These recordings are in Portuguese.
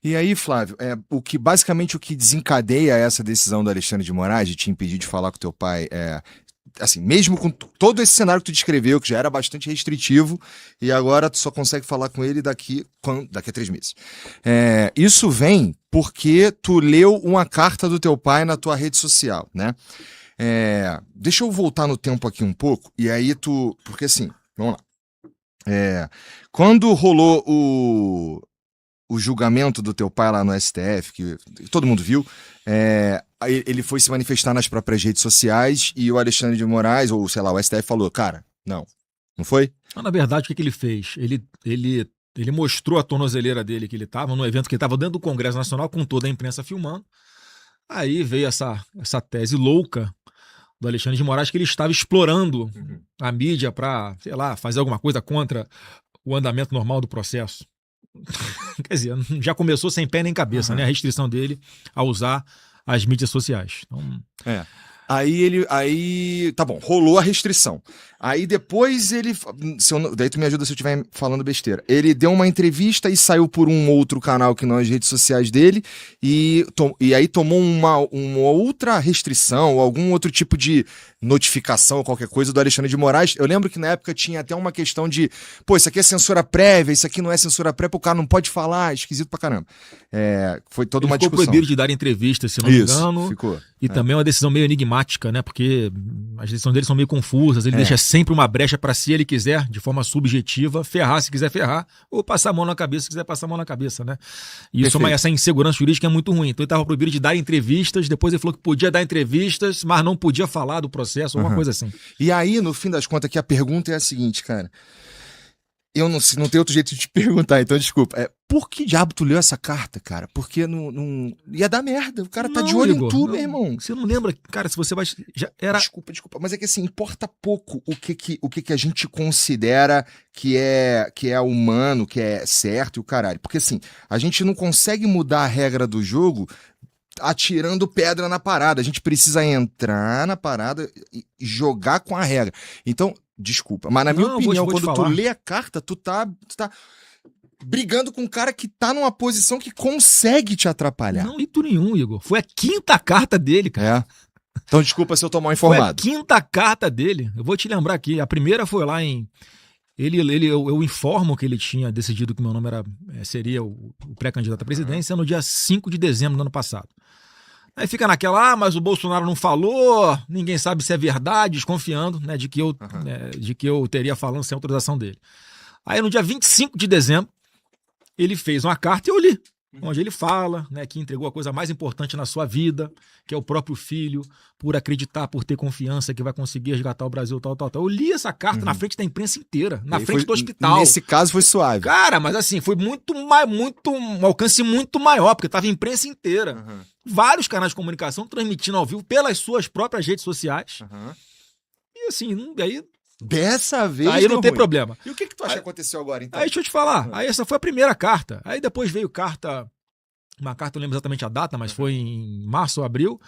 E aí, Flávio, basicamente o que desencadeia essa decisão do Alexandre de Moraes de te impedir de falar com teu pai assim, mesmo com todo esse cenário que tu descreveu, que já era bastante restritivo, e agora tu só consegue falar com ele daqui a 3 meses. Isso vem porque tu leu uma carta do teu pai na tua rede social, né? Deixa eu voltar no tempo aqui um pouco, e aí porque assim, vamos lá. Quando rolou o julgamento do teu pai lá no STF, que todo mundo viu, ele foi se manifestar nas próprias redes sociais e o Alexandre de Moraes, ou sei lá, o STF falou, cara, não foi? Na verdade, o que ele fez? Ele mostrou a tornozeleira dele, que ele estava no evento que ele estava dentro do Congresso Nacional, com toda a imprensa filmando. Aí veio essa tese louca do Alexandre de Moraes, que ele estava explorando a mídia para, sei lá, fazer alguma coisa contra o andamento normal do processo. Quer dizer, já começou sem pé nem cabeça, né? A restrição dele a usar as mídias sociais. Então... Aí, tá bom, rolou a restrição. Aí depois daí tu me ajuda se eu estiver falando besteira. Ele deu uma entrevista e saiu por um outro canal que não as redes sociais dele e aí tomou uma outra restrição ou algum outro tipo de notificação ou qualquer coisa do Alexandre de Moraes. Eu lembro que na época tinha até uma questão de, isso aqui é censura prévia, isso aqui não é censura prévia, o cara não pode falar, esquisito pra caramba. Foi toda uma discussão. Ficou proibido de dar entrevistas, se não me engano. Ficou. E também uma decisão meio enigmática, né? Porque as decisões dele são meio confusas. Ele deixa sempre uma brecha para, se ele quiser, de forma subjetiva, ferrar se quiser ferrar, ou passar a mão na cabeça se quiser passar a mão na cabeça, né? E essa insegurança jurídica é muito ruim. Então ele estava proibido de dar entrevistas, depois ele falou que podia dar entrevistas, mas não podia falar do processo, alguma coisa assim. E aí, no fim das contas, aqui a pergunta é a seguinte, cara. Eu não tenho outro jeito de te perguntar, então desculpa. Por que diabo tu leu essa carta, cara? Porque não ia dar merda. O cara tá de olho, Igor, em tu, meu irmão. Você não lembra, cara, se você vai... Já era... Desculpa. Mas é que assim, importa pouco o que a gente considera que é humano, que é certo e o caralho. Porque assim, a gente não consegue mudar a regra do jogo atirando pedra na parada. A gente precisa entrar na parada e jogar com a regra. Então, desculpa, mas na minha opinião, quando tu lê a carta, tu tá brigando com um cara que tá numa posição que consegue te atrapalhar. Não, ito nenhum, Igor. Foi a 5ª carta dele, cara. Então, desculpa se eu tô mal informado. Foi a 5ª carta dele. Eu vou te lembrar aqui. A primeira foi lá em... Eu informo que ele tinha decidido que meu nome seria o pré-candidato à presidência no dia 5 de dezembro do ano passado. Aí fica naquela, mas o Bolsonaro não falou, ninguém sabe se é verdade, desconfiando, né, de que eu teria falando sem autorização dele. Aí no dia 25 de dezembro, ele fez uma carta e eu li, onde ele fala, né, que entregou a coisa mais importante na sua vida, que é o próprio filho, por acreditar, por ter confiança que vai conseguir resgatar o Brasil, tal. Eu li essa carta na frente da imprensa inteira, na frente do hospital. Nesse caso foi suave. Cara, mas assim, foi um alcance muito maior, porque estava a imprensa inteira. Vários canais de comunicação transmitindo ao vivo pelas suas próprias redes sociais. E assim, aí... Dessa vez aí não tem problema. E o que tu acha que aconteceu agora, então? Aí deixa eu te falar. Aí essa foi a primeira carta. Aí depois veio uma carta, eu não lembro exatamente a data, mas foi em março ou abril,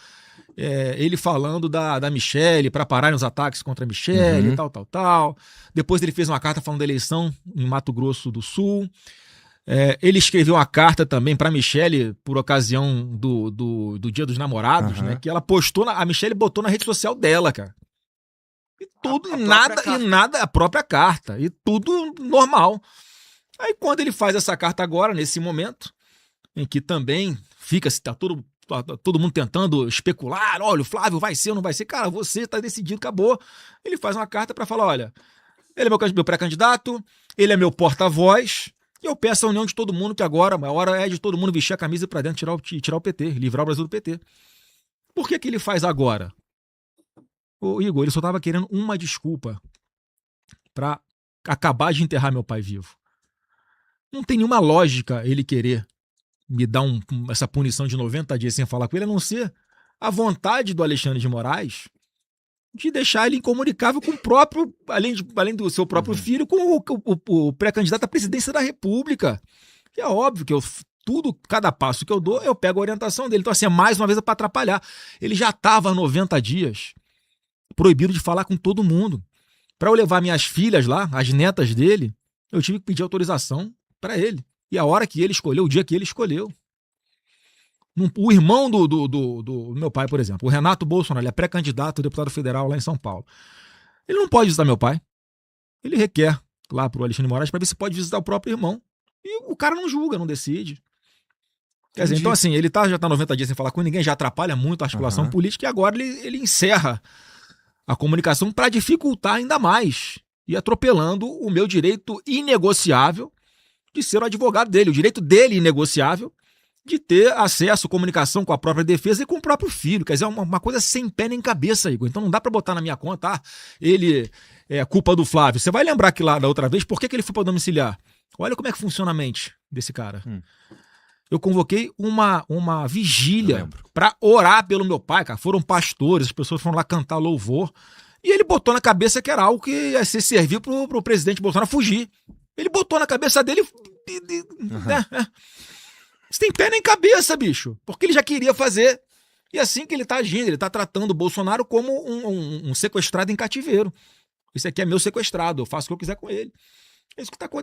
ele falando da Michelle, para pararem os ataques contra a Michelle, tal. Depois ele fez uma carta falando da eleição em Mato Grosso do Sul. Ele escreveu uma carta também para Michelle por ocasião do Dia dos Namorados, né? Que ela postou, a Michelle botou na rede social dela, cara. E tudo, nada, a própria carta, e tudo normal. Aí quando ele faz essa carta agora, nesse momento, em que também tá todo mundo tentando especular, olha, o Flávio vai ser ou não vai ser, cara, você tá decidido, acabou. Ele faz uma carta para falar, olha, ele é meu pré-candidato, ele é meu porta-voz, e eu peço a união de todo mundo, que agora a hora é de todo mundo vestir a camisa e ir pra dentro, tirar o PT, livrar o Brasil do PT. Por que ele faz agora? Ô, Igor, ele só tava querendo uma desculpa pra acabar de enterrar meu pai vivo. Não tem nenhuma lógica ele querer me dar essa punição de 90 dias sem falar com ele, a não ser a vontade do Alexandre de Moraes de deixar ele incomunicável com o próprio, além do seu próprio filho, com o pré-candidato à presidência da República. E é óbvio que cada passo que eu dou, eu pego a orientação dele. Então, assim, mais uma vez é para atrapalhar. Ele já estava há 90 dias proibido de falar com todo mundo. Para eu levar minhas filhas lá, as netas dele, eu tive que pedir autorização para ele. E a hora que ele escolheu, o dia que ele escolheu. O irmão do meu pai, por exemplo, o Renato Bolsonaro, ele é pré-candidato a deputado federal lá em São Paulo. Ele não pode visitar meu pai. Ele requer lá pro Alexandre de Moraes para ver se pode visitar o próprio irmão. E o cara não julga, não decide. Quer dizer, então assim, ele já tá 90 dias sem falar com ninguém, já atrapalha muito a articulação política e agora ele encerra a comunicação para dificultar ainda mais e atropelando o meu direito inegociável de ser o advogado dele, o direito dele inegociável de ter acesso à comunicação com a própria defesa e com o próprio filho. Quer dizer, uma coisa sem pé nem cabeça, Igor. Então não dá para botar na minha conta, ele é culpa do Flávio. Você vai lembrar que lá da outra vez, por que ele foi para domiciliar? Olha como é que funciona a mente desse cara. Eu convoquei uma vigília para orar pelo meu pai, cara. Foram pastores, as pessoas foram lá cantar louvor. E ele botou na cabeça que era algo que ia ser servir pro presidente Bolsonaro fugir. Ele botou na cabeça dele... Isso tem pé nem cabeça, bicho. Porque ele já queria fazer. E assim que ele tá agindo, ele tá tratando o Bolsonaro como um sequestrado em cativeiro. Esse aqui é meu sequestrado, eu faço o que eu quiser com ele. É isso que tá acontecendo.